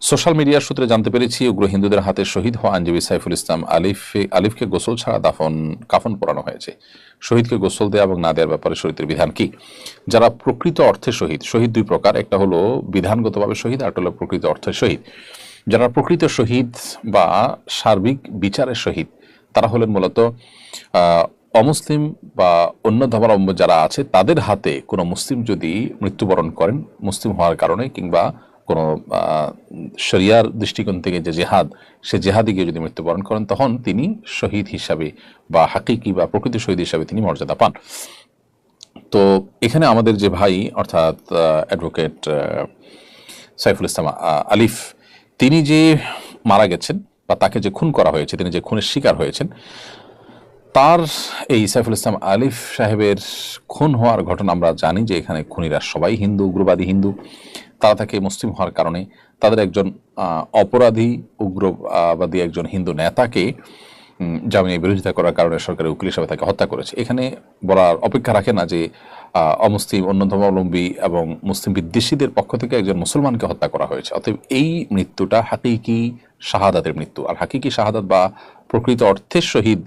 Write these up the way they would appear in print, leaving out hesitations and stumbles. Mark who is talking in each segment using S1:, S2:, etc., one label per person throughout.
S1: Social মিডিয়ার সূত্রে জানতে পেরেছি উগ্র হিন্দুদের হাতে শহীদ হওয়া আইনজীবী সাইফুল ইসলাম আলিফকে গোসল ছাড়া কাফন পরানো হয়েছে। শহীদকে গোসল দেওয়া এবং না দেওয়ার ব্যাপারে শরীয়তের বিধান কি? যারা প্রকৃত অর্থে শহীদ, শহীদ দুই প্রকার, একটা হলো বিধানগতভাবে শহীদ, আর হলো প্রকৃত অর্থে শহীদ। যারা প্রকৃত শহীদ বা সার্বিক বিচারের শহীদ, তারা হলেন মূলত অমুসলিম বা অন্য ধর্মাবলম্বী যারা আছে তাদের হাতে কোনো মুসলিম যদি মৃত্যুবরণ করেন মুসলিম হওয়ার কারণে, কিংবা কোনো শরিয়ার দৃষ্টিকোণ থেকে যে জেহাদ, সে জেহাদে গিয়ে যদি মৃত্যুবরণ করেন, তখন তিনি শহীদ হিসাবে বা হাকিকি বা প্রকৃত শহীদ হিসাবে তিনি মর্যাদা পান। তো এখানে আমাদের যে ভাই, অর্থাৎ অ্যাডভোকেট সাইফুল ইসলাম আলিফ, তিনি যে মারা গেছেন বা তাকে যে খুন করা হয়েছে, তিনি যে খুনের শিকার হয়েছেন, তার এই সাইফুল ইসলাম আলিফ সাহেবের খুন হওয়ার ঘটনা আমরা জানি যে এখানে খুনিরা সবাই হিন্দু, উগ্রবাদী হিন্দু। তারা তাকে মুসলিম হওয়ার কারণে তাদের একজন অপরাধী উগ্রবাদী একজন হিন্দু নেতাকে জামিনে বিরোধিতা করার কারণে সরকারি উকিল হিসাবে তাকে হত্যা করেছে। এখানে বলার অপেক্ষা রাখে না যে অমুসলিম, অন্য ধর্মাবলম্বী এবং মুসলিম বিদ্বেষীদের পক্ষ থেকে একজন মুসলমানকে হত্যা করা হয়েছে। অতএব এই মৃত্যুটা হাকিকি শাহাদাতের মৃত্যু। আর হাকিকি শাহাদাত বা প্রকৃত অর্থের শহীদ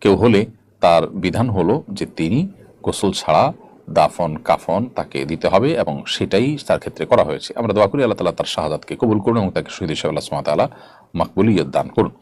S1: কেউ হলে তার বিধান হলো যে তিনি গোসল ছাড়া দাফন কাফন তাকে দিতে হবে, এবং সেটাই তার ক্ষেত্রে করা হয়েছে। আমরা দোয়া করি আল্লাহ তাআলা তার শাহাদাতকে কবুল করুন এবং তাকে শহীদ হিসেবে আল্লাহ সুবহানাহু ওয়া তাআলা মাকবুলিয়ত দান করুন।